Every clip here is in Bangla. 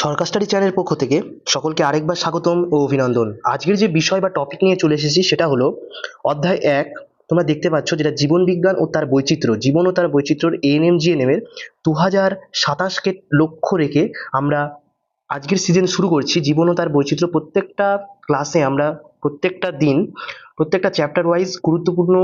সরকার স্টাডি চ্যানেলের পক্ষ থেকে সকলকে আরেকবার স্বাগতম ও অভিনন্দন। আজকের যে বিষয় বা টপিক নিয়ে চলে এসেছি সেটা হলো অধ্যায় 1। তোমরা দেখতে পাচ্ছ যেটা জীবন বিজ্ঞান ও তার বৈচিত্র্য, জীবন ও তার বৈচিত্র্যর এএনএম জিএনএম এর 2027কে লক্ষ্য রেখে আমরা আজকের সিজন শুরু করছি। জীবন ও তার বৈচিত্র্য প্রত্যেকটা ক্লাসে আমরা প্রত্যেকটা দিন প্রত্যেকটা চ্যাপ্টার ওয়াইজ গুরুত্বপূর্ণ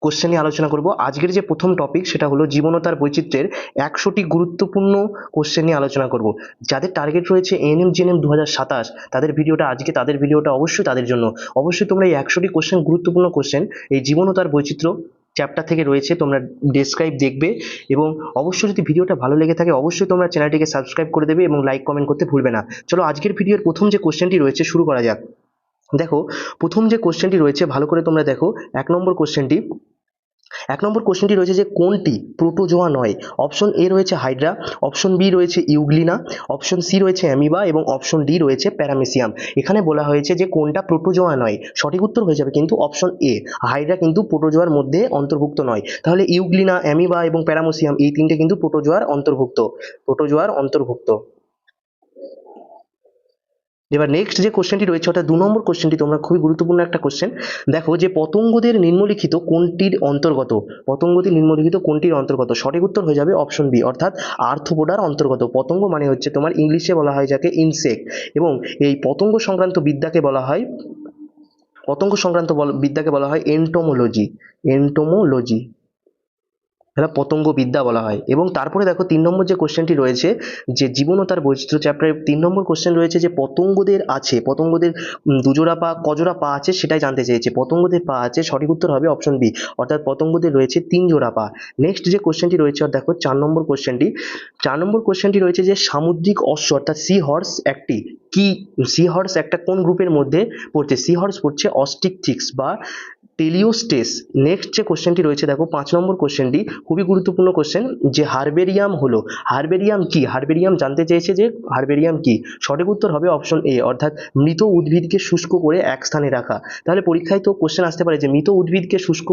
কোশ্চেন নিয়ে আলোচনা করব। আজকের যে প্রথম টপিক সেটা হলো জীবন ও তার বৈচিত্র্যের 100টি গুরুত্বপূর্ণ কোশ্চেন নিয়ে আলোচনা করব। যাদের টার্গেট রয়েছে এএনএম জিএনএম 2027 তাদের ভিডিওটা আজকে, তাদের ভিডিওটা অবশ্যই তাদের জন্য। অবশ্যই তোমরা এই 100টি কোশ্চেন, গুরুত্বপূর্ণ কোশ্চেন এই জীবন ও তার বৈচিত্র্য চ্যাপ্টার থেকে রয়েছে, তোমরা ডেসক্রাইব দেখবে এবং অবশ্যই যদি ভিডিওটা ভালো লেগে থাকে অবশ্যই তোমরা চ্যানেলটিকে সাবস্ক্রাইব করে দেবে এবং লাইক কমেন্ট করতে ভুলবে না। চলো আজকের ভিডিওর প্রথম যে কোশ্চেনটি রয়েছে শুরু করা যাক। দেখো, প্রথম যে কোশ্চেনটি রয়েছে ভালো করে তোমরা দেখো। এক নম্বর কোশ্চেনটি রয়েছে যে কোনটি প্রোটোজোয়া নয়। অপশন এ রয়েছে হাইড্রা, অপশন বি রয়েছে ইউগ্লিনা, অপশন সি রয়েছে অ্যামিবা এবং অপশন ডি রয়েছে প্যারামেসিয়াম। এখানে বলা হয়েছে যে কোনটা প্রোটোজোয়া নয়, সঠিক উত্তর হয়ে যাবে কিন্তু অপশন এ, হাইড্রা কিন্তু প্রোটোজোয়ার মধ্যে অন্তর্ভুক্ত নয়। তাহলে ইউগ্লিনা, অ্যামিবা এবং প্যারামেসিয়াম এই তিনটে কিন্তু প্রোটোজোয়ার অন্তর্ভুক্ত। এবার নেক্সট যে কোশ্চেনটি রয়েছে অর্থাৎ 2 নম্বর কোশ্চেনটি, তোমরা খুবই গুরুত্বপূর্ণ একটা কোশ্চেন। দেখো যে পতঙ্গদের নিম্নলিখিত কোনটির অন্তর্গত। সঠিক উত্তর হয়ে যাবে অপশন বি অর্থাৎ আর্থ্রোপোডার অন্তর্গত। পতঙ্গ মানে হচ্ছে তোমার ইংলিশে বলা হয় যাকে ইনসেক্ট, এবং এই পতঙ্গ সংক্রান্ত বিদ্যাকে বলা হয় এন্টোমোলজি। এটা পতঙ্গ বিদ্যা বলা হয়। এবং তারপরে দেখো 3 নম্বর যে কোশ্চেনটি রয়েছে, যে জীবন ও তার বৈচিত্র্য চ্যাপ্টারে 3 নম্বর কোশ্চেন রয়েছে যে পতঙ্গদের দুজোড়া পা কজোড়া পা আছে সেটাই জানতে চেয়েছে। পতঙ্গদের পা আছে, সঠিক উত্তর হবে অপশন বি অর্থাৎ পতঙ্গদের রয়েছে 3 জোড়া পা। নেক্সট যে কোশ্চেনটি রয়েছে দেখো 4 নম্বর কোশ্চেনটি রয়েছে যে সামুদ্রিক অশ্ব অর্থাৎ সি হর্স একটা কোন গ্রুপের মধ্যে পড়ছে। সি হর্স পড়ছে অস্টিকথিক্স বা টেলিওস্টেস। নেক্সট যে কোশ্চেনটি রয়েছে দেখো 5 নম্বর কোশ্চেনটি, খুবই গুরুত্বপূর্ণ কোশ্চেন, যে হারবেরিয়াম জানতে চেয়েছে যে হারবেরিয়াম কি। সঠিক উত্তর হবে অপশন এ অর্থাৎ মৃত উদ্ভিদকে শুষ্ক করে এক স্থানে রাখা। তাহলে পরীক্ষায় তো কোশ্চেন আসতে পারে যে মৃত উদ্ভিদকে শুষ্ক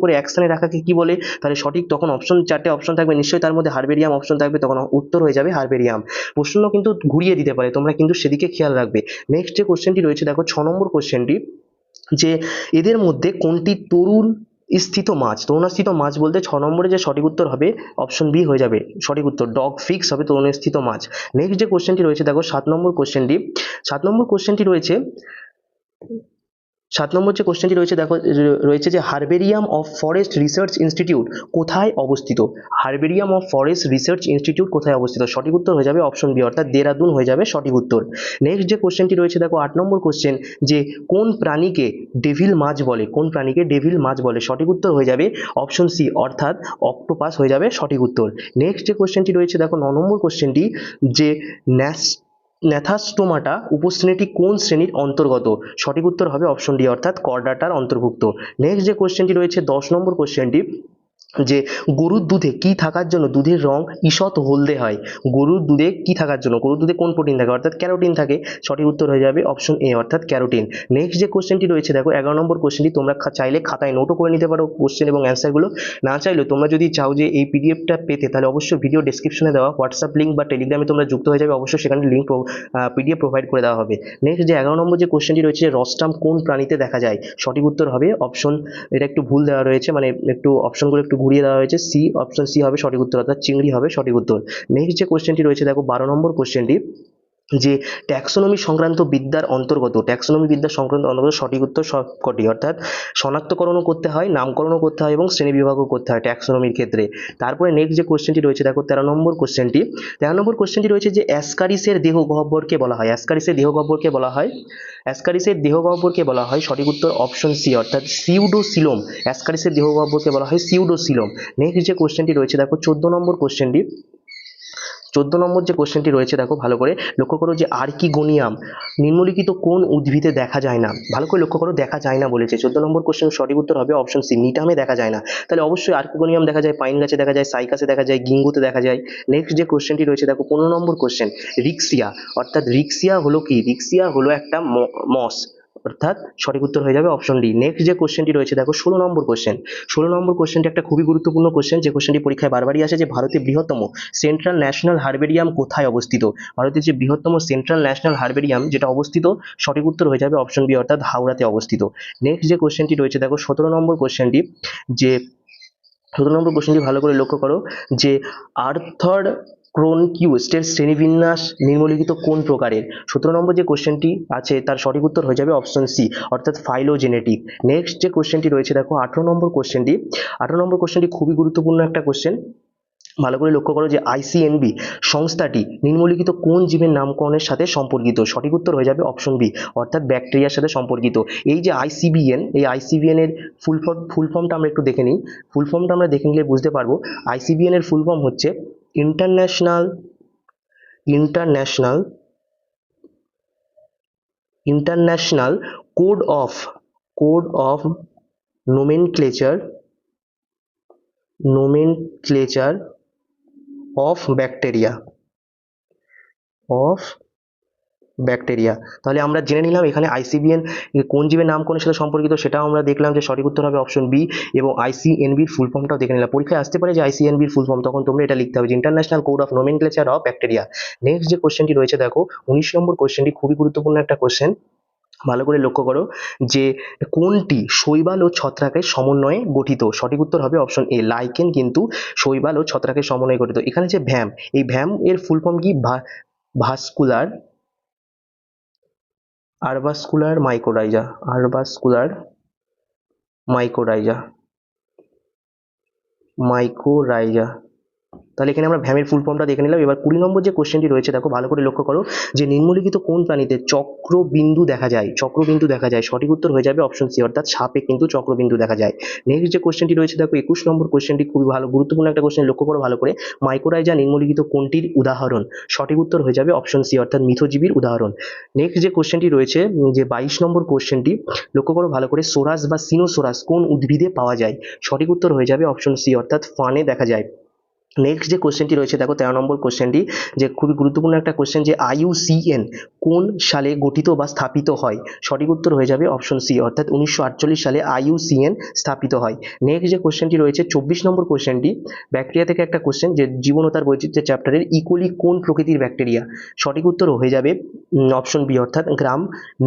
করে এক স্থানে রাখাকে কি বলে। তাহলে সঠিক তখন চারটে অপশন থাকবে, নিশ্চয়ই তার মধ্যে হারবেরিয়াম অপশন থাকবে, তখন উত্তর হয়ে যাবে হারবেরিয়াম। প্রশ্ন কিন্তু ঘুরিয়ে দিতে পারে, তোমরা কিন্তু সেদিকে খেয়াল রাখবে। নেক্সট যে কোশ্চেনটি রয়েছে দেখো 6 নম্বর কোশ্চেনটি, যে এদের মধ্যে কোনটি তরুণস্থিত মাছ বলতে 6 নম্বরে যে সঠিক উত্তর হবে অপশন বি হয়ে যাবে সঠিক উত্তর, ডগ ফিক্স হবে তরুণস্থিত মাছ। নেক্সট যে কোশ্চেনটি রয়েছে দেখো 7 নম্বর কোশ্চেনটি রয়েছে দেখো, রয়েছে যে herbarium of forest research institute কোথায় অবস্থিত। সঠিক উত্তর হয়ে যাবে অপশন বি অর্থাৎ দেরাদুন হয়ে যাবে সঠিক উত্তর। নেক্সট যে কোশ্চেনটি রয়েছে দেখো 8 নম্বর কোশ্চেন, যে কোন প্রাণীকে ডেভিল মাছ বলে। সঠিক উত্তর হয়ে যাবে অপশন সি অর্থাৎ অক্টোপাস হয়ে যাবে সঠিক উত্তর। নেক্সট যে কোশ্চেনটি রয়েছে দেখো 9 নম্বর কোশ্চেনটি, যে ন্যাথাস্টোমাটা উপশ্রেণীটি কোন শ্রেণীর অন্তর্গত। সঠিক উত্তর হবে অপশন ডি অর্থাৎ কর্ডাটার অন্তর্ভুক্ত। নেক্সট যে কোশ্চেনটি রয়েছে 10 নম্বর কোশ্চেনটি, যে গরুর দুধে কি থাকার জন্য দুধের রং ঈষৎ হলদে হয়। গরুর দুধে কোন প্রোটিন থাকে অর্থাৎ ক্যারোটিন থাকে। সঠিক উত্তর হয়ে যাবে অপশন এ অর্থাৎ ক্যারোটিন। নেক্সট যে কোশ্চেনটি রয়েছে দেখো 11 নম্বর কোশ্চেনটি, তোমরা চাইলে খাতায় নোটও করে নিতে পারো কোশ্চেন এবং অ্যান্সারগুলো। না চাইলেও তোমরা যদি চাও যে এই পিডিএফটা পেতে, তাহলে অবশ্যই ভিডিও ডেসক্রিপশনে দেওয়া হোয়াটসঅ্যাপ লিঙ্ক বা টেলিগ্রামে তোমরা যুক্ত হয়ে যাবে, অবশ্যই সেখানে লিঙ্ক পিডিএফ প্রোভাইড করে দেওয়া হবে। নেক্সট যে 11 নম্বর যে কোশ্চেনটি রয়েছে, যে রস্টাম কোন প্রাণীতে দেখা যায়। সঠিক উত্তর হবে এটা একটু ভুল দেওয়া রয়েছে, মানে একটু অপশনগুলো একটু ঘুরিয়ে দেওয়া হয়েছে। অপশন সি হবে সঠিক উত্তর অর্থাৎ চিংড়ি হবে সঠিক উত্তর। নেক্সট যে কোশ্চেনটি রয়েছে দেখো 12 নম্বর কোশ্চেনটি, যে ট্যাক্সোনমি সংক্রান্ত বিদ্যার অন্তর্গত সঠিক উত্তর সবকটি অর্থাৎ শনাক্তকরণও করতে হয়, নামকরণও করতে হয় এবং শ্রেণীবিভাগও করতে হয় ট্যাক্সোনমির ক্ষেত্রে। তারপরে নেক্সট যে কোশ্চেনটি রয়েছে দেখো 13 নম্বর কোশ্চেনটি রয়েছে, যে অ্যাসকারিসের দেহ গহ্বরকে বলা হয় সঠিক উত্তর অপশন সি অর্থাৎ সিউডোসিলোম। অ্যাসকারিসের দেহ গহ্বরকে বলা হয় সিউডোসিলোম। নেক্সট যে কোশ্চেনটি রয়েছে দেখো 14 নম্বর যে কোশ্চেনটি রয়েছে দেখো ভালো করে লক্ষ্য করো, যে আর্কিগোনিয়াম নিম্নলিখিত কোন উদ্ভিদে দেখা যায় না। ভালো করে লক্ষ্য করো, দেখা যায় না বলেছে। 14 নম্বর কোশ্চেন সঠিক উত্তর হবে অপশন সি, নিটামে দেখা যায় না। তাহলে অবশ্যই আর্কিগোনিয়াম দেখা যায় পাইন গাছে, দেখা যায় সাইকাসে, দেখা যায় গিঙ্গোতে দেখা যায়। নেক্সট যে কোশ্চেনটি রয়েছে দেখো 15 নম্বর কোশ্চেন, রিক্সিয়া অর্থাৎ রিক্সিয়া হলো কি। রিক্সিয়া হলো একটা মস অর্থাৎ সঠিক উত্তর হয়ে যাবে অপশন ডি। নেক্সট যে কোশ্চেনটি রয়েছে দেখো 16 নম্বর কোশ্চেন। 16 নম্বর কোশ্চেনটি একটা খুবই গুরুত্বপূর্ণ কোশ্চেন, যে কোশ্চেনটি পরীক্ষায় বারবারই আসে, যে ভারতের বৃহত্তম সেন্ট্রাল ন্যাশনাল হার্বেরিয়াম কোথায় অবস্থিত। ভারতের যে বৃহত্তম সেন্ট্রাল ন্যাশনাল হার্বেরিয়াম যেটা অবস্থিত, সঠিক উত্তর হয়ে যাবে অপশন বি অর্থাৎ হাওড়াতে অবস্থিত। নেক্সট যে কোশ্চেনটি রয়েছে দেখো 17 নম্বর কোশ্চেনটি, যে 17 নম্বর কোশ্চেনটি ভালো করে লক্ষ্য করো, যে আর্থর ক্রোনকিউস্টের শ্রেণীবিন্যাস নিম্নলিখিত কোন প্রকারের। 17 নম্বর যে কোশ্চেনটি আছে তার সঠিক উত্তর হয়ে যাবে অপশন সি অর্থাৎ ফাইলোজেনেটিক। নেক্সট যে কোশ্চেনটি রয়েছে দেখো 18 নম্বর কোশ্চেনটি। 18 নম্বর কোশ্চেনটি খুবই গুরুত্বপূর্ণ একটা কোশ্চেন, ভালো করে লক্ষ্য করো, যে আইসিএনবি সংস্থাটি নিম্নলিখিত কোন জীবের নামকরণের সাথে সম্পর্কিত। সঠিক উত্তর হয়ে যাবে অপশন বি অর্থাৎ ব্যাকটেরিয়ার সাথে সম্পর্কিত। এই যে আইসিবিএন, এই আইসিবিএন এর ফুল ফর্মটা আমরা একটু দেখে নিই। ফুল ফর্মটা আমরা দেখে নিলে বুঝতে পারবো। আইসিবিএন এর ফুল ফর্ম হচ্ছে international international international code of nomenclature nomenclature of bacteria. তাহলে আমরা জেনে নিলাম এখানে আইসিবিএন কোন জীবের নামকরণের সাথে সম্পর্কিত, সেটাও আমরা দেখলাম যে সঠিক উত্তর হবে অপশন বি, এবং আইসিএনবির ফুল ফর্মটাও দেখে নিলাম। পরীক্ষায় আসতে পারে যে আইসিএনবির ফুল ফর্ম, তখন তোমরা এটা লিখতে হবে যে international code of nomenclature of bacteria. Next যে কোশ্চেনটি রয়েছে দেখো 19 নম্বর কোশ্চেনটি খুবই গুরুত্বপূর্ণ একটা কোশ্চেন, ভালো করে লক্ষ্য করো, যে কোনটি শৈবাল ও ছত্রাকের সমন্বয়ে গঠিত। সঠিক উত্তর হবে অপশন এ লাইকেন কিন্তু শৈবাল ও ছত্রাকের সমন্বয়ে গঠিত। এখানে যে ভ্যাম, এই ভ্যাম এর ফুল ফর্ম কি, ভাস্কুলার আরবাসকুলার মাইকোরাইজা। তাহলে এখানে আমরা ভ্যামের ফুল ফর্মটা দেখে নিলাম। এবার 20 নম্বর যে কোশ্চেনটি রয়েছে দেখো, ভালো করে লক্ষ্য করো, যে নিম্নলিখিত কোন প্রাণীতে চক্রবিন্দু দেখা যায়। সঠিক উত্তর হয়ে যাবে অপশন সি অর্থাৎ সাপে কিন্তু চক্রবিন্দু দেখা যায়। নেক্সট যে কোশ্চেনটি রয়েছে দেখো 21 নম্বর কোশ্চেনটি খুবই ভালো গুরুত্বপূর্ণ একটা কোশ্চেন, লক্ষ্য করো ভালো করে। মাইকোরাইজা নিম্নলিখিত কোনটির উদাহরণ। সঠিক উত্তর হয়ে যাবে অপশন সি অর্থাৎ মিথজীবীর উদাহরণ। নেক্সট যে কোশ্চেনটি রয়েছে, যে 22 নম্বর কোশ্চেনটি, লক্ষ্য করো ভালো করে, সোরাস বা সিনোসোরাস কোন উদ্ভিদে পাওয়া যায়। সঠিক উত্তর হয়ে যাবে অপশন সি অর্থাৎ ফানে দেখা যায়। নেক্সট যে কোশ্চেনটি রয়েছে দেখো 13 নম্বর কোশ্চেনটি, যে খুবই গুরুত্বপূর্ণ একটা কোশ্চেন, যে আইইউসিএন কোন সালে গঠিত বা স্থাপিত হয়। সঠিক উত্তর হয়ে যাবে অপশন সি অর্থাৎ 1948 সালে আইইউসিএন স্থাপিত হয়। নেক্সট যে কোশ্চেনটি রয়েছে 24 নম্বর কোশ্চেনটি, ব্যাকটেরিয়া থেকে একটা কোশ্চেন, যে জীবন ও তার বৈচিত্র্যের চ্যাপ্টারের ইকোলি কোন প্রকৃতির ব্যাকটেরিয়া। সঠিক উত্তর হয়ে যাবে অপশন বি অর্থাৎ গ্রাম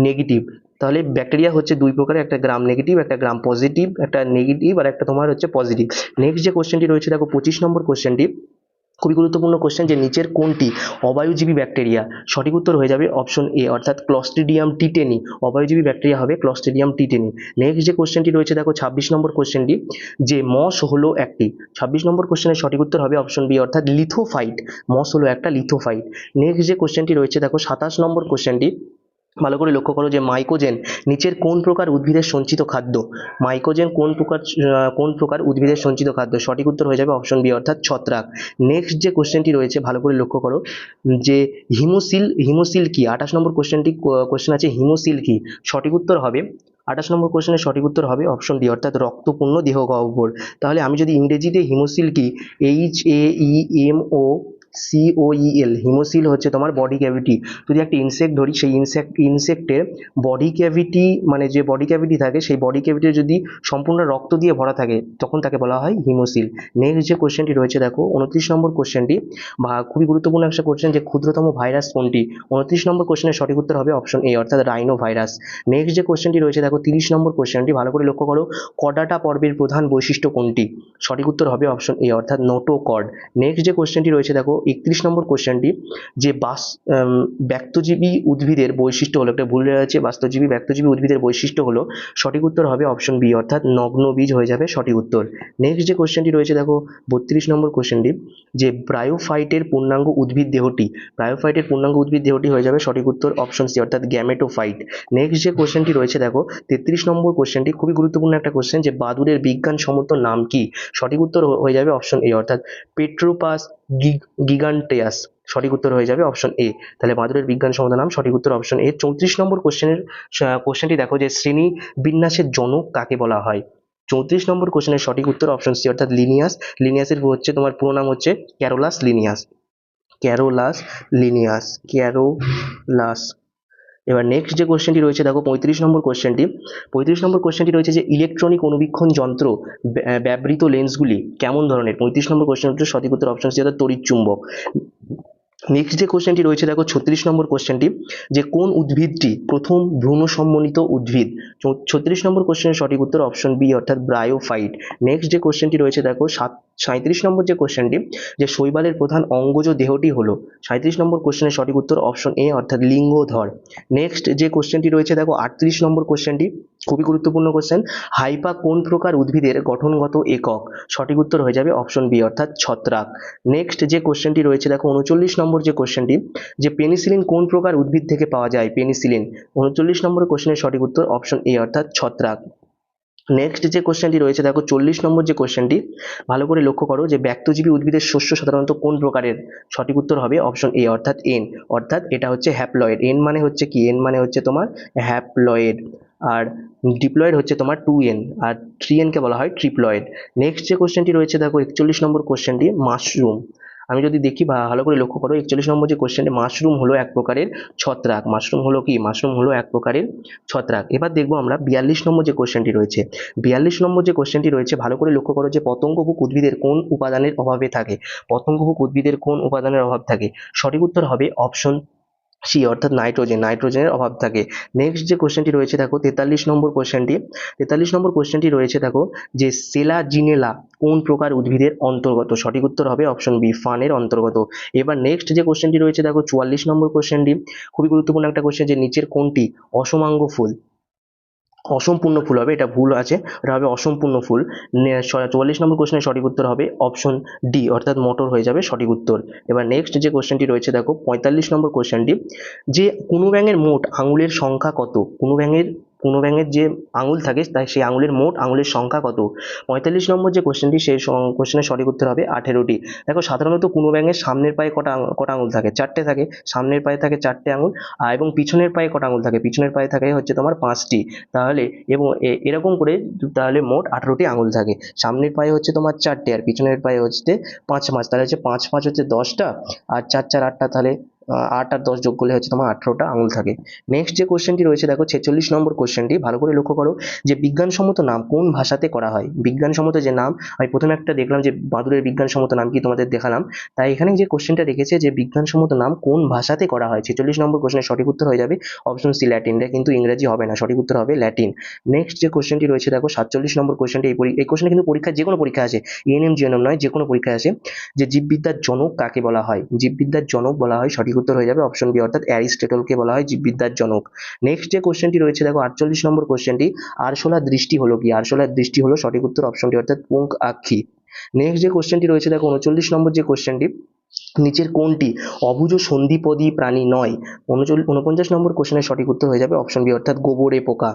নেগেটিভ। তাহলে ব্যাকটেরিয়া হচ্ছে দুই প্রকারের, একটা গ্রাম নেগেটিভ, একটা গ্রাম পজিটিভ, একটা নেগেটিভ আর একটা তোমার হচ্ছে পজিটিভ। নেক্সট যে কোশ্চেনটি রয়েছে দেখো 25 নম্বর কোশ্চেনটি, খুবই গুরুত্বপূর্ণ কোশ্চেন, যে নিচের কোনটি অবায়ুজীবী ব্যাকটেরিয়া। সঠিক উত্তর হয়ে যাবে অপশন এ অর্থাৎ ক্লস্ট্রিডিয়াম টিটেনি। অবায়ুজীবী ব্যাকটেরিয়া হবে ক্লস্ট্রিডিয়াম টিটেনি। নেক্সট যে কোশ্চেনটি রয়েছে দেখো 26 নম্বর কোশ্চেনটি, যে মস হলো একটি। 26 নম্বর কোশ্চেনের সঠিক উত্তর হবে অপশন বি অর্থাৎ লিথোফাইট। মস হলো একটা লিথোফাইট। নেক্সট যে কোশ্চেনটি রয়েছে দেখো 27 নম্বর কোশ্চেনটি, ভালো করে লক্ষ্য করো, যে মাইকোজেন নিচের কোন প্রকার উদ্ভিদের সঞ্চিত খাদ্য। মাইকোজেন কোন প্রকার উদ্ভিদের সঞ্চিত খাদ্য। সঠিক উত্তর হয়ে যাবে অপশন বি অর্থাৎ ছত্রাক। নেক্সট যে কোশ্চেনটি রয়েছে ভালো করে লক্ষ্য করো, যে হিমোসিল কি। 28 নম্বর কোশ্চেন আছে হিমোসিল কি। সঠিক উত্তর হবে 28 নম্বর কোশ্চেনের সঠিক উত্তর হবে অপশন ডি অর্থাৎ রক্তপূর্ণ দেহগহ্বর। তাহলে আমি যদি ইংরেজিতে হিমোসিল কি, HAEMOCOEL, হিমোসিল হচ্ছে তোমার বডি ক্যাভিটি। যদি একটা ইনসেক্ট ধরি, সেই ইনসেক্টের বডি ক্যাভিটি, মানে যে বডি ক্যাভিটি থাকে, সেই বডি ক্যাভিটি যদি সম্পূর্ণ রক্ত দিয়ে ভরা থাকে, তখন তাকে বলা হয় হিমোসিল। নেক্সট যে কোশ্চেনটি রয়েছে দেখো 29 নম্বর কোশ্চেনটি, বা খুবই গুরুত্বপূর্ণ একটা কোশ্চেন, যে ক্ষুদ্রতম ভাইরাস কোনটি। 29 নম্বর কোশ্চেনের সঠিক উত্তর হবে অপশন এ অর্থাৎ রাইনো ভাইরাস। নেক্সট যে কোশ্চেনটি রয়েছে দেখো 30 নম্বর কোশ্চেনটি, ভালো করে লক্ষ্য করো, কর্ডাটা পর্বের প্রধান বৈশিষ্ট্য কোনটি। সঠিক উত্তর হবে অপশন এ অর্থাৎ নোটোকর্ড। নেক্সট যে কোশ্চেনটি রয়েছে দেখো 31 নম্বর কোশ্চেনটি, যে ব্যক্তজীবী উদ্ভিদের বৈশিষ্ট্য হলো, একটা ভুল রয়েছে, ব্যক্তজীবী উদ্ভিদের বৈশিষ্ট্য হলো। সঠিক উত্তর হবে অপশন বি অর্থাৎ নগ্ন বীজ হয়ে যাবে সঠিক উত্তর। নেক্সট যে কোশ্চেনটি রয়েছে দেখো 32 নম্বর কোশ্চেনটি, যে ব্রায়োফাইটের পূর্ণাঙ্গ উদ্ভিদ দেহটি হয়ে যাবে সঠিক উত্তর অপশন সি অর্থাৎ গ্যামেটোফাইট। নেক্সট যে কোশ্চেনটি রয়েছে দেখো 33 নম্বর কোশ্চেনটি, খুবই গুরুত্বপূর্ণ একটা কোশ্চেন, যে বাদুড়ের বিজ্ঞানসম্মত নাম কি। সঠিক উত্তর হয়ে যাবে অপশন এ অর্থাৎ পেট্রোপাস গিগান্টেয়াস। সঠিক উত্তর হয়ে যাবে অপশন এ। তাহলে বাদুড়ের বিজ্ঞানসম্মত নাম সঠিক উত্তর অপশন এ। 34 নম্বর কোশ্চেনটি দেখো, যে শ্রেণী বিন্যাসের জনক কাকে বলা হয়। 34 নম্বর কোশ্চেনের সঠিক উত্তর অপশন সি অর্থাৎ লিনিয়াস। লিনিয়াসের হচ্ছে তোমার পুরো নাম হচ্ছে ক্যারোলাস লিনিয়াস। এবার নেক্সট যে কোশ্চেনটি রয়েছে দেখো 35 নম্বর কোশ্চেনটি রয়েছে যে ইলেকট্রনিক অনুবীক্ষণ যন্ত্র ব্যবহৃত লেন্সগুলি কেমন ধরনের। 35 নম্বর কোশ্চেন হচ্ছে সঠিক উত্তর অপশন সি অর্থাৎ তড়িৎচুম্বক। নেক্সট যে কোশ্চেনটি রয়েছে দেখো 36 নম্বর কোশ্চেনটি যে কোন উদ্ভিদটি প্রথম ভ্রূণ সম্বলিত উদ্ভিদ। 36 নম্বর কোশ্চেনের সঠিক উত্তর অপশন বি অর্থাৎ ব্রায়োফাইট। নেক্সট যে কোশ্চেনটি রয়েছে দেখো 37 নম্বর যে কোশ্চেনটি যে শৈবালের প্রধান অঙ্গজ দেহটি হলো। 37 নম্বর কোশ্চেনের সঠিক উত্তর অপশন এ অর্থাৎ লিঙ্গধর। নেক্সট যে কোশ্চেনটি রয়েছে দেখো 38 নম্বর কোশ্চেনটি খুবই গুরুত্বপূর্ণ কোশ্চেন, হাইপা কোন প্রকার উদ্ভিদের গঠনগত একক। সঠিক উত্তর হয়ে যাবে অপশন বি অর্থাৎ ছত্রাক। নেক্সট যে কোশ্চেনটি রয়েছে দেখো 39 নম্বর যে কোশ্চেনটি যে পেনিসিলিন কোন প্রকার উদ্ভিদ থেকে পাওয়া যায়। পেনিসিলিন 39 নম্বর কোশ্চেনের সঠিক উত্তর অপশন এ অর্থাৎ ছত্রাক। নেক্সট যে কোশ্চেনটি রয়েছে দেখো 40 নম্বর যে কোশ্চেনটি ভালো করে লক্ষ্য করো যে ব্যক্তজীবী উদ্ভিদের শস্য সাধারণত কোন প্রকারের। সঠিক উত্তর হবে অপশন এ অর্থাৎ এন, অর্থাৎ এটা হচ্ছে হ্যাপ্লয়েড। এন মানে হচ্ছে কি, এন মানে হচ্ছে তোমার হ্যাপ্লয়েড, আর ডিপ্লয়েড হচ্ছে তোমার 2n, আর 3n কে বলা হয় ট্রিপ্লয়েড। নেক্সট যে কোশ্চেনটি রয়েছে দেখো 41 নম্বর কোশ্চেনটি মাশরুম। আমি যদি দেখি ভালো করে লক্ষ্য করো 41 নম্বর যে কোশ্চেনটি মাশরুম হলো এক প্রকারের ছত্রাক। মাশরুম হলো কি, মাশরুম হলো এক প্রকারের ছত্রাক। এবার দেখবো আমরা 42 নম্বর যে কোশ্চেনটি রয়েছে। 42 নম্বর যে কোশ্চেনটি রয়েছে ভালো করে লক্ষ্য করো যে পতঙ্গভুক উদ্ভিদের কোন উপাদানের অভাবে থাকে। পতঙ্গভুক উদ্ভিদের কোন উপাদানের অভাব থাকে। সঠিক উত্তর হবে অপশন সি অর্থাৎ নাইট্রোজেন, নাইট্রোজেনের অভাব থাকে। নেক্সট যে কোশ্চেনটি রয়েছে দেখো 43 নম্বর কোশ্চেনটি। 43 নম্বর কোশ্চেনটি রয়েছে দেখো যে সেলাজিনেলা কোন প্রকার উদ্ভিদের অন্তর্গত। সঠিক উত্তর হবে অপশন বি ফানের অন্তর্গত। এবার নেক্সট যে কোশ্চেনটি রয়েছে দেখো 44 নম্বর কোশ্চেনটি খুবই গুরুত্বপূর্ণ একটা কোশ্চেন যে নিচের কোনটি অসমাঙ্গ ফুল। অসম্পূর্ণ ফুল হবে, এটা ভুল আছে, এটা হবে অসম্পূর্ণ ফুল। 44 নম্বর কোশ্চেনের সঠিক উত্তর হবে অপশন ডি অর্থাৎ মটর হয়ে যাবে সঠিক উত্তর। এবার নেক্সট যে কোশ্চেনটি রয়েছে দেখো 45 নম্বর কোশ্চেনটি যে কোনো ব্যাঙের মোট আঙুলের সংখ্যা কত। কোনো ব্যাঙের যে আঙুল থাকে তাই সেই আঙুলের মোট আঙুলের সংখ্যা কত। 45 নম্বর যে কোশ্চেনটি সেই কোশ্চেনের সঠিক উত্তর হবে 18টি। দেখো সাধারণত কোনো ব্যাঙের সামনের পায়ে কটা আঙুল থাকে, 4টে থাকে। সামনের পায়ে থাকে 4টে আঙুল, এবং পিছনের পায়ে কটা আঙুল থাকে, পিছনের পায়ে থাকে হচ্ছে তোমার 5টি। তাহলে এবং এরকম করে তাহলে মোট 18টি আঙুল থাকে। সামনের পায়ে হচ্ছে তোমার 4টে, আর পিছনের পায়ে হচ্ছে 5 তাহলে হচ্ছে 5 হচ্ছে 10টা, আর 4 8টা, তাহলে 8 আর 10 যোগ করলে হচ্ছে তোমার 18টা আঙুল থাকে। নেক্সট যে কোশ্চেনটি রয়েছে দেখো 46 নম্বর কোশ্চেনটি ভালো করে লক্ষ্য করো যে বিজ্ঞানসম্মত নাম কোন ভাষাতে করা হয়। বিজ্ঞানসম্মত যে নাম, আমি প্রথমে একটা দেখলাম যে বাদুড়ের বিজ্ঞানসম্মত নাম কি তোমাদের দেখালাম, তাই এখানে যে কোশ্চেনটা রেখেছে যে বিজ্ঞানসম্মত নাম কোন ভাষাতে করা হয়। 46 নম্বর কোশ্চেনের সঠিক উত্তর হয়ে যাবে অপশন সি ল্যাটিন। এটা কিন্তু ইংরেজি হবে না, সঠিক উত্তর হবে ল্যাটিন। নেক্সট যে কোশ্চেনটি রয়েছে দেখো 47 নম্বর কোশ্চেনটি এই কোশ্চেনটা কিন্তু পরীক্ষা যে কোনো পরীক্ষা আসে, এএনএম জিএনএম নয়, যে কোনো পরীক্ষায় আসে যে জীববিদ্যার জনক কাকে বলা হয়। জীববিদ্যার জনক বলা হয়, সঠিক উত্তর হয়ে যাবে অপশন বি অর্থাৎ অ্যারিস্টটলকে বলা হয় জীববিদ্যার জনক। নেক্সট যে কোশ্চেনটি রয়েছে দেখো 48 নম্বর কোশ্চেনটি আরশোলার দৃষ্টি হলো কি। আরশোলার দৃষ্টি হলো সঠিক উত্তর অপশন ডি অর্থাৎ পুঙ্খ আক্ষি। নেক্সট যে কোশ্চেনটি রয়েছে দেখো 39 নম্বর যে কোশ্চেনটি নিচের কোনটি অভুজ সন্ধিপদী প্রাণী নয়। 49 নম্বর কোশ্চেনের সঠিক উত্তর হয়ে যাবে অপশন বি অর্থাৎ গোবরে পোকা।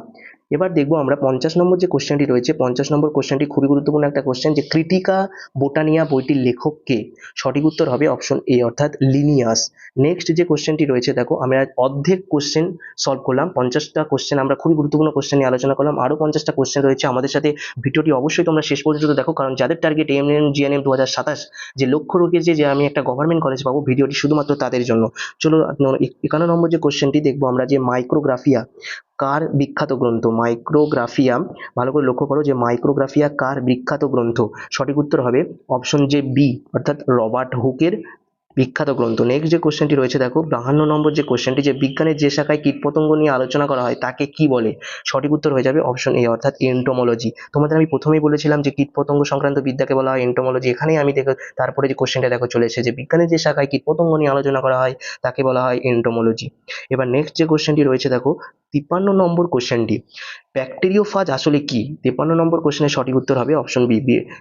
এবার দেখবো আমরা 50 নম্বর যে কোশ্চেনটি রয়েছে। 50 নম্বর কোশ্চেনটি খুবই গুরুত্বপূর্ণ একটা কোশ্চেন যে ক্রিটিকা বোটানিয়া বইটির লেখক কে। সঠিক উত্তর হবে অপশন এ অর্থাৎ লিনিয়াস। নেক্সট যে কোশ্চেনটি রয়েছে দেখো আমরা অর্ধেক কোশ্চেন সলভ করলাম। 50টা কোশ্চেন আমরা খুবই গুরুত্বপূর্ণ কোশ্চেন নিয়ে আলোচনা করলাম, আরও 50টা কোশ্চেন রয়েছে। আমাদের সাথে ভিডিওটি অবশ্যই তোমরা শেষ পর্যন্ত দেখো, কারণ যাদের টার্গেট এএনএম জিএনএম 2027 যে লক্ষ্য রেখেছে যে আমি একটা গভর্নমেন্ট কলেজ পাবো, ভিডিওটি শুধুমাত্র তাদের জন্য। চলো 51 নম্বর যে কোশ্চেনটি দেখবো আমরা যে মাইক্রোগ্রাফিয়া কার বিখ্যাত গ্রন্থ। মাইক্রোগ্রাফিয়া ভালো করে লক্ষ্য করো যে মাইক্রোগ্রাফিয়া কার বিখ্যাত গ্রন্থ। সঠিক উত্তর হবে অপশন যে বি অর্থাৎ রবার্ট হুকের বিখ্যাত গ্রন্থ। নেক্সট যে কোশ্চেনটি রয়েছে দেখো 52 নম্বর যে কোশ্চেনটি যে বিজ্ঞানের যে শাখায় কীটপতঙ্গ নিয়ে আলোচনা করা হয় তাকে কি বলে। সঠিক উত্তর হয়ে যাবে অপশন এ অর্থাৎ এন্টোমোলজি। তোমাদের আমি প্রথমেই বলেছিলাম যে কীটপতঙ্গ সংক্রান্ত বিদ্যাকে বলা হয় এন্টোমোলজি। এখানেই আমি দেখো তারপরে যে কোশ্চেনটা দেখো চলে এসেছে যে বিজ্ঞানের যে শাখায় কীটপতঙ্গ নিয়ে আলোচনা করা হয় তাকে বলা হয় এন্টোমোলজি। এবার নেক্সট যে কোশ্চেনটি রয়েছে দেখো 53 নম্বর কোশ্চেনটি ব্যাকটেরিওফাজ আসলে কি। 53 নম্বর কোশ্চেনের সঠিক উত্তর হবে অপশন বি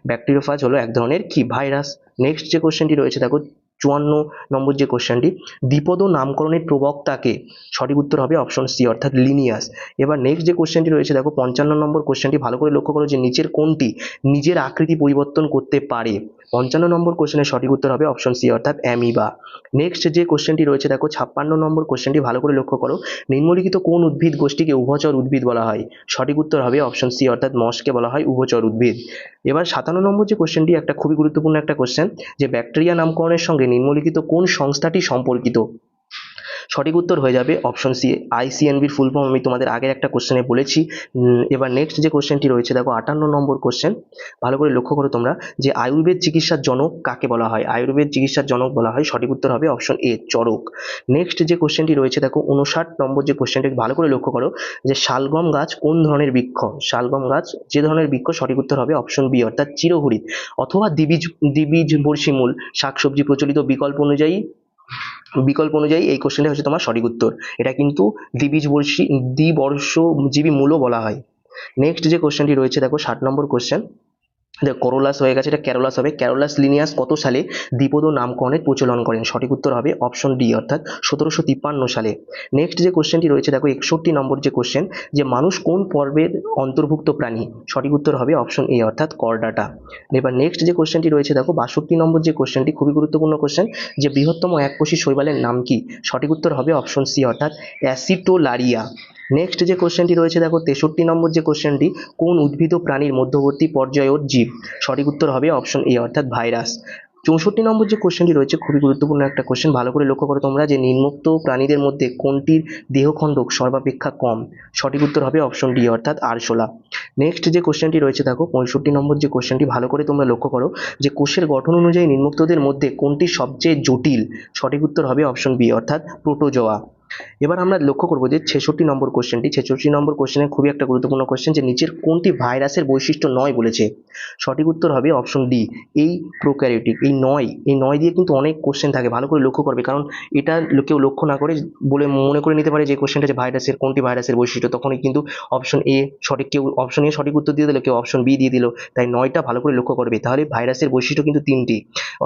ব্যাকটেরিওফাজ হলো এক ধরনের কি ভাইরাস। নেক্সট যে কোশ্চেনটি রয়েছে দেখো 54 নম্বর যে কোশ্চেনটি দ্বিপদ নামকরণের প্রবক্তাকে। সঠিক উত্তর হবে অপশন সি অর্থাৎ লিনিয়াস। এবার নেক্সট যে কোশ্চেনটি রয়েছে দেখো 55 নম্বর কোশ্চেনটি ভালো করে লক্ষ্য করো যে নিচের কোনটি নিজের আকৃতি পরিবর্তন করতে পারে। 55 নম্বর কোশ্চেনের সঠিক উত্তর হবে অপশন সি অর্থাৎ অ্যামিবা। নেক্সট যে কোশ্চেনটি রয়েছে দেখো 56 নম্বর কোশ্চেনটি ভালো করে লক্ষ্য করো নিম্নলিখিত কোন উদ্ভিদ গোষ্ঠীকে উভচর উদ্ভিদ বলা হয়। সঠিক উত্তর হবে অপশন সি অর্থাৎ মশকে বলা হয় উভচর উদ্ভিদ। এবার 57 নম্বর যে কোশ্চেনটি একটা খুবই গুরুত্বপূর্ণ একটা কোশ্চেন যে ব্যাকটেরিয়া নামকরণের সঙ্গে নিম্নলিখিত কোন সংস্থাটি সম্পর্কিত। সঠিক উত্তর হয়ে যাবে অপশন সি। আইসিএনবির ফুল ফর্ম আমি তোমাদের আগের একটা কোশ্চেনে বলেছি। এবার নেক্সট যে কোশ্চেনটি রয়েছে দেখো 58 নম্বর কোশ্চেন, ভালো করে লক্ষ্য করো তোমরা, যে আয়ুর্বেদ চিকিৎসার জনক কাকে বলা হয়? আয়ুর্বেদ চিকিৎসার জনক বলা হয়, সঠিক উত্তর হবে অপশন এ চরক। নেক্সট যে কোশ্চেনটি রয়েছে দেখো 59 নম্বর যে কোশ্চেনটি, ভালো করে লক্ষ্য করো, যে শালগম গাছ কোন ধরনের বৃক্ষ? শালগম গাছ যে ধরনের বৃক্ষ, সঠিক উত্তর হবে অপশন বি অর্থাৎ চিরহরিৎ অথবা দ্বিবীজবর্ষীমূল শাকসবজি প্রচলিত বিকল্প অনুযায়ী এই কোশ্চেনটা হচ্ছে তোমার সঠিক উত্তর। এটা কিন্তু দ্বিবর্ষজীবী মূলও বলা হয়। নেক্সট যে কোশ্চেনটি রয়েছে দেখো 60 নম্বর কোশ্চেন, দেখো করোলাস হয়ে গেছে, এটা ক্যারোলাস হবে। ক্যারোলাস লিনিয়াস কত সালে দ্বিপদ নামকরণের প্রচলন করেন? সঠিক উত্তর হবে অপশন ডি অর্থাৎ 1753 সালে। নেক্সট যে কোশ্চেনটি রয়েছে দেখো 61 নম্বর যে কোশ্চেন, যে মানুষ কোন পর্বের অন্তর্ভুক্ত প্রাণী? সঠিক উত্তর হবে অপশন এ অর্থাৎ করডাটা। এবার নেক্সট যে কোশ্চেনটি রয়েছে দেখো 62 নম্বর যে কোশ্চেনটি, খুবই গুরুত্বপূর্ণ কোশ্চেন, যে বৃহত্তম এককোষী শৈবালের নাম কি? সঠিক উত্তর হবে অপশন সি অর্থাৎ অ্যাসিটোলারিয়া। নেক্সট যে কোশ্চেনটি রয়েছে দেখো 63 নম্বর যে কোশ্চেনটি, কোন উদ্ভিদ ও প্রাণীর মধ্যবর্তী পর্যায়ের জীব? সঠিক উত্তর হবে অপশন এ অর্থাৎ ভাইরাস। 64 নম্বর যে কোশ্চেনটি রয়েছে, খুবই গুরুত্বপূর্ণ একটা কোশ্চেন, ভালো করে লক্ষ্য করো তোমরা, যে নিম্নোক্ত প্রাণীদের মধ্যে কোনটির দেহখণ্ডক সর্বাপেক্ষা কম? সঠিক উত্তর হবে অপশন ডি অর্থাৎ আরশোলা। নেক্সট যে কোশ্চেনটি রয়েছে দেখো 65 নম্বর যে কোশ্চেনটি, ভালো করে তোমরা লক্ষ্য করো, যে কোষের গঠন অনুযায়ী নিম্নোক্তদের মধ্যে কোনটি সবচেয়ে জটিল? সঠিক উত্তর হবে অপশন বি অর্থাৎ প্রোটোজোয়া। এবার আমরা লক্ষ্য করবো যে 66 নম্বর কোশ্চেনটি, 66 নম্বর কোশ্চেনের খুবই একটা গুরুত্বপূর্ণ কোশ্চেন, যে নিচের কোনটি ভাইরাসের বৈশিষ্ট্য নয় বলেছে? সঠিক উত্তর হবে অপশন ডি এই প্রোক্যারিওটিক। এই নয় দিয়ে কিন্তু অনেক কোশ্চেন থাকে, ভালো করে লক্ষ্য করবে, কারণ এটা কেউ লক্ষ্য না করে বলে মনে করে নিতে পারে যে কোশ্চেনটা যে ভাইরাসের কোনটি ভাইরাসের বৈশিষ্ট্য, তখনই কিন্তু অপশন এ সঠিক, কেউ অপশন এ সঠিক উত্তর দিয়ে দিল, কেউ অপশন বি দিয়ে দিল, তাই নয়টা ভালো করে লক্ষ্য করবে। তাহলে ভাইরাসের বৈশিষ্ট্য কিন্তু তিনটি,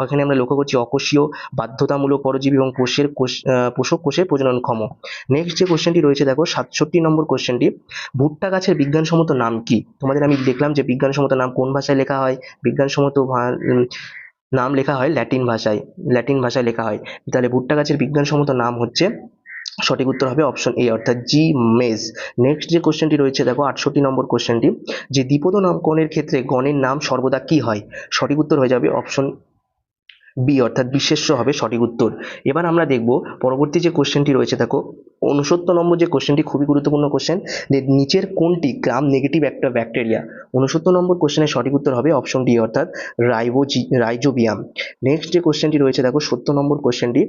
এখানে আমরা লক্ষ্য করছি অকোষীয়, বাধ্যতামূলক পরজীবী এবং পোষক কোষের প্রজননক্ষম। নেক্সট যে কোশ্চেনটি রয়েছে দেখো 67 নম্বর কোশ্চেনটি, ভুট্টা গাছের বিজ্ঞানসম্মত নাম কি? তোমাদের আমি দেখলাম যে বিজ্ঞানসম্মত নাম কোন ভাষায় লেখা হয়, বিজ্ঞানসম্মত নাম লেখা হয় ল্যাটিন ভাষায় লেখা হয়। তাহলে ভুট্টা গাছের বিজ্ঞানসম্মত নাম হচ্ছে, সঠিক উত্তর হবে অপশন এ অর্থাৎ জি মেজ। নেক্সট যে কোশ্চেনটি রয়েছে দেখো 68 নম্বর কোশ্চেনটি, যে দ্বিপদ নামকরণের ক্ষেত্রে গণের নাম সর্বদা কি হয়? সঠিক উত্তর হয়ে যাবে অপশন বি অর্থাৎ বিশেষ্য হবে সঠিক উত্তর। এবার আমরা দেখব পরবর্তী যে কোশ্চেনটি রয়েছে দেখো 69 নম্বর যে কোশ্চেনটি, খুবই গুরুত্বপূর্ণ কোশ্চেন, যে নিচের কোনটি গ্রাম নেগেটিভ একটা ব্যাকটেরিয়া? 69 নম্বর কোশ্চেনের সঠিক উত্তর হবে অপশন ডি অর্থাৎ রাইজোবিয়াম। নেক্সট যে কোশ্চেনটি রয়েছে দেখো 70 নম্বর কোশ্চেনটি,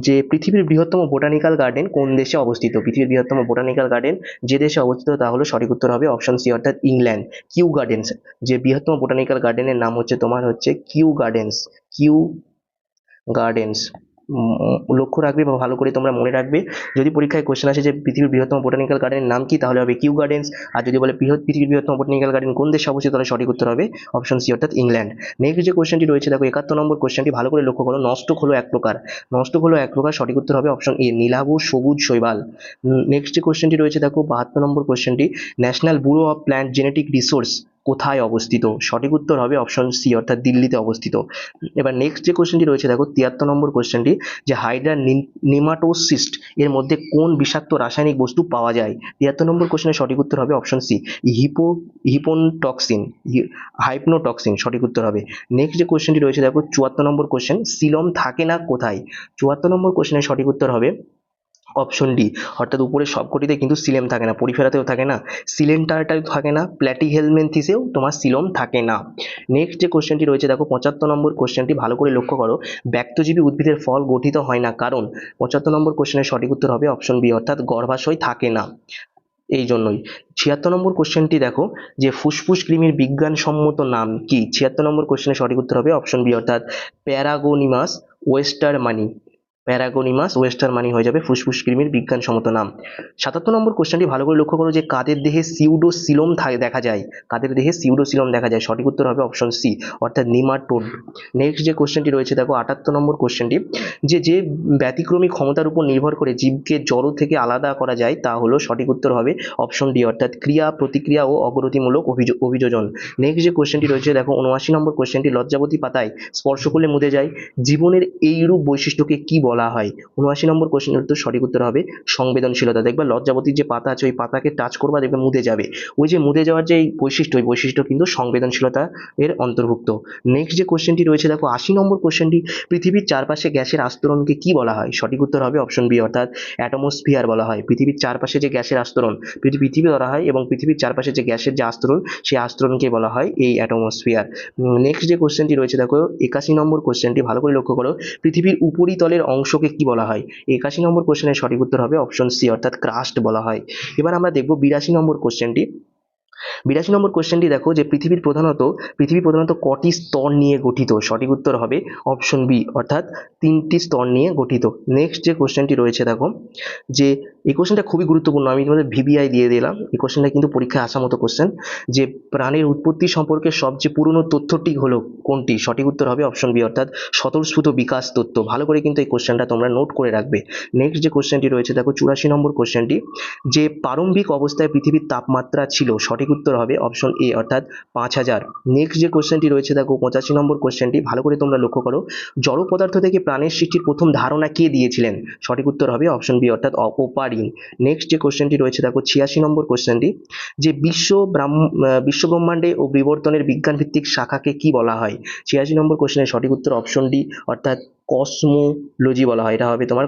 যে পৃথিবীর বৃহত্তম বোটানিক্যাল গার্ডেন কোন দেশে অবস্থিত? পৃথিবীর বৃহত্তম বোটানিক্যাল গার্ডেন যে দেশে অবস্থিত তা হলো, সঠিক উত্তর হবে অপশন সি অর্থাৎ ইংল্যান্ড। কিউ গার্ডেন্স, যে বৃহত্তম বোটানিক্যাল গার্ডেনের নাম হচ্ছে তোমার হচ্ছে কিউ গার্ডেন্স। লক্ষ্য রাখবে বা ভালো করে তোমরা মনে রাখবে, যদি পরীক্ষায় কোশ্চেন আসে যে পৃথিবীর বৃহত্তম বোটানিক্যাল গার্ডেনের নাম কি, তাহলে হবে কিউ গার্ডেন্স। আর যদি বলে পৃথিবীর বৃহত্তম বোটানিক্যাল গার্ডেন কোন দেশে অবস্থিত, তাহলে সঠিক উত্তর হবে অপশন সি অর্থাৎ ইংল্যান্ড। নেক্সট যে কোশ্চেনটি রয়েছে দেখো 71 নম্বর কোশ্চেনটি, ভালো করে লক্ষ্য করো, নষ্টক হলো এক প্রকার, সঠিক উত্তর হবে অপশন এ নীলাভ সবুজ শৈবাল। নেক্সট যে কোশ্চেনটি রয়েছে দেখো 72 নম্বর কোশ্চেনটি, National Bureau of Plant Genetic Resource কোথায় অবস্থিত? সঠিক উত্তর হবে অপশন সি অর্থাৎ দিল্লিতে অবস্থিত। এবার নেক্সট যে কোশ্চেনটি রয়েছে দেখো 73 নম্বর কোশ্চেনটি, যে হাইড্রা নেমাটোসিস্ট এর মধ্যে কোন বিষাক্ত রাসায়নিক বস্তু পাওয়া যায়? 73 নম্বর কোশ্চেনের সঠিক উত্তর হবে অপশন সি হাইপনোটক্সিন, সঠিক উত্তর হবে। নেক্সট যে কোশ্চেনটি রয়েছে দেখো 74 নম্বর কোশ্চেন, সিলম থাকে না কোথায়? 74 নম্বর কোশ্চেনের সঠিক উত্তর হবে অপশন ডি অর্থাৎ উপরের সবকটিতে কিন্তু সিলেম থাকে না, পরিফেরাতেও থাকে না, সিলেন্টারটাও থাকে না, প্ল্যাটিহেলমিনথিসেও তোমার সিলম থাকে না। নেক্সট যে কোশ্চেনটি রয়েছে দেখো 75 নম্বর কোশ্চেনটি, ভালো করে লক্ষ্য করো, ব্যক্তজীবী উদ্ভিদের ফল গঠিত হয় না কারণ? 75 নম্বর কোশ্চেনের সঠিক উত্তর হবে অপশন বি অর্থাৎ গর্ভাশয় থাকে না, এই জন্যই। 76 নম্বর কোশ্চেনটি দেখো, যে ফুসফুস কৃমির বিজ্ঞানসম্মত নাম কি? 76 নম্বর কোশ্চেনের সঠিক উত্তর হবে অপশন বি অর্থাৎ প্যারাগোনিমাস ওয়েস্টারমানি হয়ে যাবে ফুসফুস কৃমির বিজ্ঞানসম্মত নাম। 77 নম্বর কোশ্চেনটি, ভালো করে লক্ষ্য করো, যে কাদের দেহে সিউডোসিলোম দেখা যায়? সঠিক উত্তর হবে অপশন সি অর্থাৎ নিমাটোড। নেক্সট যে কোশ্চেনটি রয়েছে দেখো 78 নম্বর কোশ্চেনটি, যে ব্যতিক্রমী ক্ষমতার উপর নির্ভর করে জীবকে জড় থেকে আলাদা করা যায় তা হলো, সঠিক উত্তর হবে অপশন ডি অর্থাৎ ক্রিয়া প্রতিক্রিয়া ও অগ্রতিমূলক অভিযোজন। নেক্সট যে কোশ্চেনটি রয়েছে দেখো 79 নম্বর কোশ্চেনটি, লজ্জাবতী পাতায় স্পর্শ করলে মুদে যায়, জীবনের এইরূপ বৈশিষ্ট্যকে কি বলা বলা হয়? ৭৯ নম্বর কোশ্চেনের উত্তর সঠিক উত্তর হবে সংবেদনশীলতা। দেখবে লজ্জাবতীর যে পাতা আছে ওই পাতাকে টাচ করবা দেখবে মুদে যাবে, ওই যে মুদে যাওয়ার যে বৈশিষ্ট্য, ওই বৈশিষ্ট্য কিন্তু সংবেদনশীলতা এর অন্তর্ভুক্ত। নেক্সট যে কোশ্চেনটি রয়েছে দেখো ৮০ নম্বর কোশ্চেনটি, পৃথিবীর চারপাশে গ্যাসের আস্তরণকে কি বলা হয়? সঠিক উত্তর হবে অপশন বি অর্থাৎ অ্যাটমোস্ফিয়ার বলা হয়। পৃথিবীর চারপাশে যে গ্যাসের আস্তরণ, পৃথিবী ধরা হয় এবং পৃথিবীর চারপাশে যে গ্যাসের যে আস্তরণ সেই আস্তরণকে বলা হয় এই অ্যাটমোস্ফিয়ার। নেক্সট যে কোশ্চেনটি রয়েছে দেখো ৮১ নম্বর কোশ্চেনটি, ভালো করে লক্ষ্য করো, পৃথিবীর উপরিতলের অংশকে কি বলা হয়? ৮১ নম্বর কোশ্চেনের সঠিক উত্তর হবে অপশন সি অর্থাৎ ক্রাস্ট বলা হয়। এবার আমরা দেখব ৮২ নম্বর কোশ্চেনটি। ৮২ নম্বর কোশ্চেনটি দেখো যে পৃথিবী প্রধানত কটি স্তর নিয়ে গঠিত? সঠিক উত্তর হবে অপশন বি অর্থাৎ ৩টি স্তর নিয়ে গঠিত। নেক্সট যে কোশ্চেনটি রয়েছে দেখো যে এই কোশ্চেনটা খুবই গুরুত্বপূর্ণ, আমি তোমাদের ভিবিআই দিয়ে দিলাম, এই কোশ্চেনটা কিন্তু পরীক্ষায় আসা মতো কোশ্চেন, যে প্রাণের উৎপত্তি সম্পর্কে সবচেয়ে পুরনো তথ্যটি হলো কোনটি? সঠিক উত্তর হবে অপশন বি অর্থাৎ স্বতঃস্ফূর্ত বিকাশ তত্ত্ব। ভালো করে কিন্তু এই কোশ্চেনটা তোমরা নোট করে রাখবে। নেক্সট যে কোশ্চেনটি রয়েছে দেখো ৮৪ নম্বর কোশ্চেনটি, যে প্রারম্ভিক অবস্থায় পৃথিবীর তাপমাত্রা ছিল? সঠিক উত্তর হবে অপশন এ অর্থাৎ ৫০০০। নেক্সট যে কোশ্চেনটি রয়েছে দেখো ৮৫ নম্বর কোশ্চেনটি, ভালো করে তোমরা লক্ষ্য করো, জড় পদার্থ থেকে প্রাণের সৃষ্টির প্রথম ধারণা কে দিয়েছিলেন? সঠিক উত্তর হবে অপশন বি অর্থাৎ ওপারিন। নেক্সট যে কোশ্চেনটি রয়েছে দেখো ৮৬ নম্বর কোশ্চেনটি, যে বিশ্বব্রহ্মাণ্ডে ও বিবর্তনের বিজ্ঞান ভিত্তিক শাখাকে কি বলা হয়? ৮৬ নম্বর কোশ্চেনের সঠিক উত্তর অপশন ডি অর্থাৎ কসমোলজি বলা হয়। এটা হবে তোমার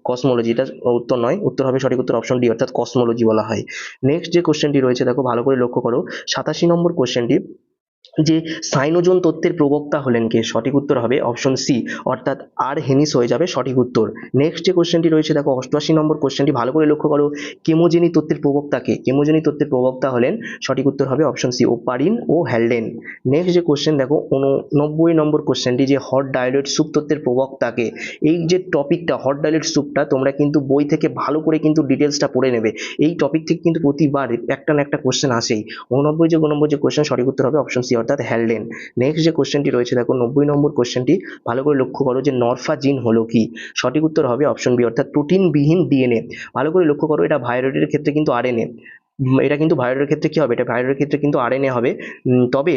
কসমোলজি, এটা উত্তর নয়, উত্তর হবে সঠিক উত্তর অপশন ডি অর্থাৎ কসমোলজি বলা হয়। নেক্সট যে কোশ্চেনটি রয়েছে দেখো ভালো করে লক্ষ্য করো ৮৭ নম্বর কোশ্চেনটি, যে সাইনোজোন তত্ত্বের প্রবক্তা হলেন কে? সঠিক উত্তর হবে অপশন সি অর্থাৎ আরহেনিস হয়ে যাবে সঠিক উত্তর। নেক্সট যে কোশ্চেনটি রয়েছে দেখো ৮৮ নম্বর কোশ্চেনটি, ভালো করে লক্ষ্য করো, কেমোজেনি তত্ত্বের প্রবক্তা কে? কেমোজেনি তত্ত্বের প্রবক্তা হলেন, সঠিক উত্তর হবে অপশন সি ওপারিন ও হ্যালডেন। নেক্সট যে কোশ্চেন দেখো 89 নম্বর কোশ্চেনটি, যে হট ডাইলেট স্যুপ তত্ত্বের প্রবক্তা কে? এই যে টপিকটা হট ডাইলেট স্যুপটা তোমরা কিন্তু বই থেকে ভালো করে কিন্তু ডিটেলসটা পড়ে নেবে, এই টপিক থেকে কিন্তু প্রতিবার একটা না একটা কোশ্চেন আসেই। 89 যে কোশ্চেন সঠিক উত্তর হবে অপশন সি অর্থাৎ হ্যালডেন। নেক্সট যে কোশ্চেনটি রয়েছে দেখো 90 নম্বর কোশ্চেনটি, ভালো করে লক্ষ্য করো, যে নরফা জিন হলো কি? সঠিক উত্তর হবে অপশন বি অর্থাৎ প্রোটিনবিহীন ডিএনএ। ভালো করে লক্ষ্য করো, এটা ভাইরয়েডের ক্ষেত্রে কিন্তু আরএনএ, এটা কিন্তু ভাইরয়েডের ক্ষেত্রে কি হবে? এটা ভাইরয়েডের ক্ষেত্রে কিন্তু আরএনএ হবে। তবে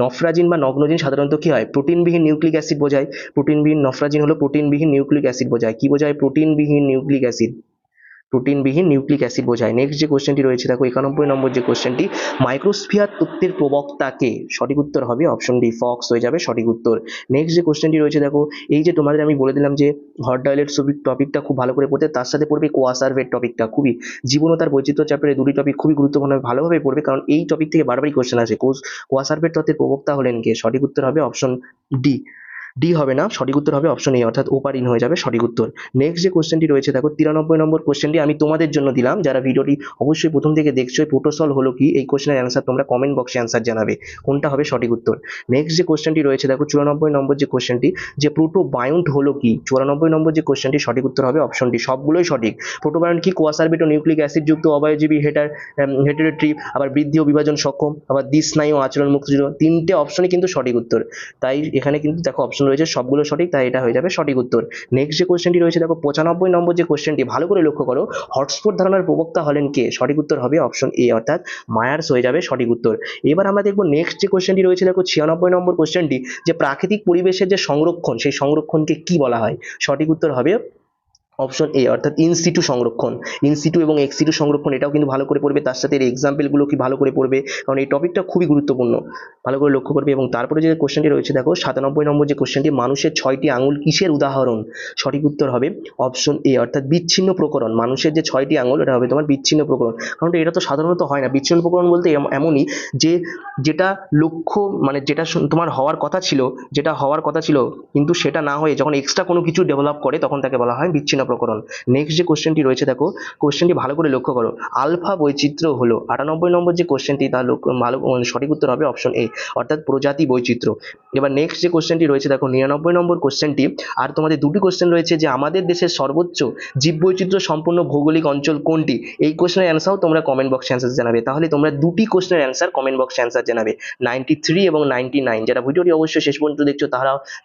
নফরাজিন বা নগ্নজিন সাধারণত কি হয়? প্রোটিনবিহীন নিউক্লিক অ্যাসিড বোঝায়। প্রোটিনবিহীন নফরাজিন হলো প্রোটিনবিহীন নিউক্লিক অ্যাসিড বোঝায়। কি বোঝায়? প্রোটিনবিহীন নিউক্লিক অ্যাসিড, প্রোটিনবিহীন নিউক্লিক অ্যাসিড বোঝায়। নেক্সট যে কোশ্চেনটি রয়েছে দেখো 91 নম্বর যে কোশ্চেনটি, মাইক্রোস্ফিয়ার তত্ত্বের প্রবক্তা কে? সঠিক উত্তর হবে অপশন ডি ফক্স হয়ে যাবে সঠিক উত্তর। নেক্সট যে কোশ্চেনটি রয়েছে দেখো, এই যে তোমাদের আমি বলে দিলাম যে হট ডাইলেট টপিকটা খুব ভালো করে পড়তে, তার সাথে পড়বে কোয়াসারভেট টপিকটা, খুবই জীবন ও তার বৈচিত্র্য চ্যাপ্টারে দুটি টপিক খুবই গুরুত্বপূর্ণ, ভালোভাবে পড়বে, কারণ এই টপিক থেকে বারবারই কোশ্চেন আসে। কোয়াসারভেট তত্ত্বের প্রবক্তা হলেন কে? সঠিক উত্তর হবে অপশন ডি, ডি হবে না, সঠিক উত্তর হবে অপশন এ অর্থাৎ ওপারিন হয়ে যাবে সঠিক উত্তর। নেক্সট যে কোশ্চেনটি রয়েছে দেখো 93 নম্বর কোশ্চেনটি আমি তোমাদের জন্য দিলাম, যারা ভিডিওটি অবশ্যই প্রথম থেকে দেখছো, প্রোটোসল হলো কি? এই কোশ্চেনের অ্যান্সার তোমরা কমেন্ট বক্সে অ্যান্সার জানাবে কোনটা হবে সঠিক উত্তর। নেক্সট যে কোশ্চেনটি রয়েছে দেখো 94 নম্বর যে কোশ্চেনটি, যে প্রোটোবায়ন্ট হলো কি? 94 নম্বর যে কোশ্চেনটি সঠিক উত্তর হবে অপশন ডি, সবগুলোই সঠিক। প্রোটোবায়ন্ট কি? কোয়াসারভেট ও নিউক্লিক অ্যাসিড যুক্ত অবয়জীবী হেটারোট্রি, আবার বৃদ্ধি ও বিভাজন সক্ষম, আবার দ্বিস্নায়ু ও আচরণ মুক্ত, তিনটে অপশনই কিন্তু সঠিক উত্তর। তাই এখানে কিন্তু দেখো অপশন রয়েছে সবগুলো সঠিক, তাই এটা হয়ে যাবে সঠিক উত্তর। নেক্সট যে কোশ্চেনটি রয়েছে দেখো 95 নম্বর যে কোশ্চেনটি, ভালো করে লক্ষ্য করো, হটস্পট ধারণার প্রবক্তা হলেন কে? সঠিক উত্তর হবে অপশন এ অর্থাৎ মায়ার্স হয়ে যাবে সঠিক উত্তর। এবার আমরা দেখবো নেক্সট যে কোশ্চেনটি রয়েছে দেখো 96 নম্বর কোশ্চেনটি, যে প্রাকৃতিক পরিবেশের যে সংরক্ষণ সেই সংরক্ষণকে কি বলা হয়? সঠিক উত্তর হবে অপশন এ অর্থাৎ ইনসিটু সংরক্ষণ। ইনসিটু এবং এক্সিটু সংরক্ষণ, এটাও কিন্তু ভালো করে পড়বে, তার সাথে এর এক্সাম্পলগুলো কি ভালো করে পড়বে, কারণ এই টপিকটা খুবই গুরুত্বপূর্ণ, ভালো করে লক্ষ্য করবে। এবং তারপরে যে কোশ্চেনটি রয়েছে দেখো 97 নম্বর যে কোশ্চেনটি, মানুষের 6টি আঙুল কিসের উদাহরণ? সঠিক উত্তর হবে অপশন এ অর্থাৎ বিচ্ছিন্ন প্রকরণ। মানুষের যে 6টি আঙুল এটা হবে তোমার বিচ্ছিন্ন প্রকরণ, কারণ এটা তো সাধারণত হয় না। বিচ্ছিন্ন প্রকরণ বলতে এমনই যে যেটা লক্ষ্য মানে যেটা তোমার হওয়ার কথা ছিল, যেটা হওয়ার কথা ছিল কিন্তু সেটা না হয়ে যখন এক্সট্রা কোনো কিছু ডেভেলপ করে তখন তাকে বলা হয় বিচ্ছিন্ন প্রকরণ। নেক্সট যে কোশ্চেনটি রয়েছে দেখো, কোশ্চেনটি ভালো করে লক্ষ্য করো, আলফা বৈচিত্র্য হলো? 98 নম্বর যে কোশ্চেনটি, তার ভালো সঠিক উত্তর হবে অপশন এ অর্থাৎ প্রজাতি বৈচিত্র্য। এবার নেক্সট যে কোশ্চেনটি রয়েছে দেখো 99 নম্বর কোশ্চেনটি, আর তোমাদের দুটি কোশ্চেন রয়েছে, যে আমাদের দেশের সর্বোচ্চ জীববৈচিত্র্য সম্পন্ন ভৌগোলিক অঞ্চল কোনটি? এই কোশ্চেনের অ্যান্সারও তোমরা কমেন্ট বক্সে অ্যান্সার জানাবে। তাহলে তোমরা দুটি কোশ্চেনের অ্যান্সার কমেন্ট বক্সে অ্যান্সার জানাবে, 93 এবং 99। যারা ভিডিওটি অবশ্যই শেষ পর্যন্ত দেখছো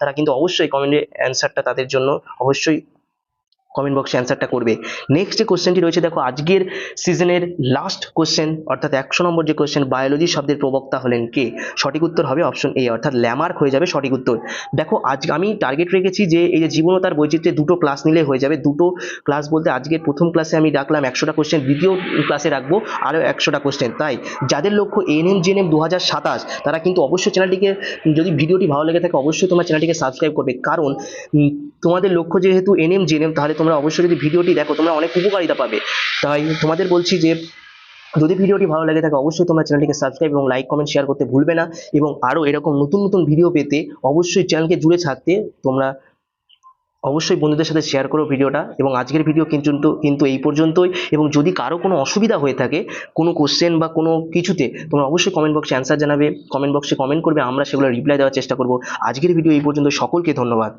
তারা কিন্তু অবশ্যই কমেন্টে অ্যান্সারটা তাদের জন্য অবশ্যই কমেন্ট বক্সে অ্যান্সারটা করবে। নেক্সট যে কোশ্চেনটি রয়েছে দেখো আজকের সিজনের লাস্ট কোশ্চেন অর্থাৎ 100 নম্বর যে কোশ্চেন, বায়োলজি শব্দের প্রবক্তা হলেন কে? সঠিক উত্তর হবে অপশন এ অর্থাৎ ল্যামার্ক হয়ে যাবে সঠিক উত্তর। দেখো আজ আমি টার্গেট রেখেছি যে এই যে জীবন ও তার বৈচিত্র্যে দুটো ক্লাস নিলে হয়ে যাবে। দুটো ক্লাস বলতে আজকের প্রথম ক্লাসে আমি রাখলাম 100টা কোশ্চেন, দ্বিতীয় ক্লাসে রাখবো আরও 100টা কোশ্চেন। তাই যাদের লক্ষ্য এএনএম জিএনএম 2027 তারা কিন্তু অবশ্যই চ্যানেলটিকে, যদি ভিডিওটি ভালো লেগে থাকে অবশ্যই তোমার চ্যানেলটিকে সাবস্ক্রাইব করবে, কারণ তোমাদের লক্ষ্য যেহেতু এনএম জেএনএম, তাহলে তোমরা অবশ্যই যদি ভিডিওটি দেখো তোমরা অনেক উপকারিতা পাবে। তাই তোমাদের বলছি যে যদি ভিডিওটি ভালো লেগে থাকে অবশ্যই তোমরা চ্যানেলটিকে সাবস্ক্রাইব এবং লাইক কমেন্ট শেয়ার করতে ভুলবে না, এবং আরও এরকম নতুন নতুন ভিডিও পেতে অবশ্যই চ্যানেলকে জুড়ে থাকতে তোমরা অবশ্যই বন্ধুদের সাথে শেয়ার করো ভিডিওটা। এবং আজকের ভিডিও কিন্তু এই পর্যন্তই, এবং যদি কারো কোনো অসুবিধা হয়ে থাকে কোনো কোশ্চেন বা কোনো কিছুতে, তোমরা অবশ্যই কমেন্ট বক্সে অ্যান্সার জানাবে, কমেন্ট বক্সে কমেন্ট করবে, আমরা সেগুলো রিপ্লাই দেওয়ার চেষ্টা করব। আজকের ভিডিও এই পর্যন্ত, সকলকে ধন্যবাদ।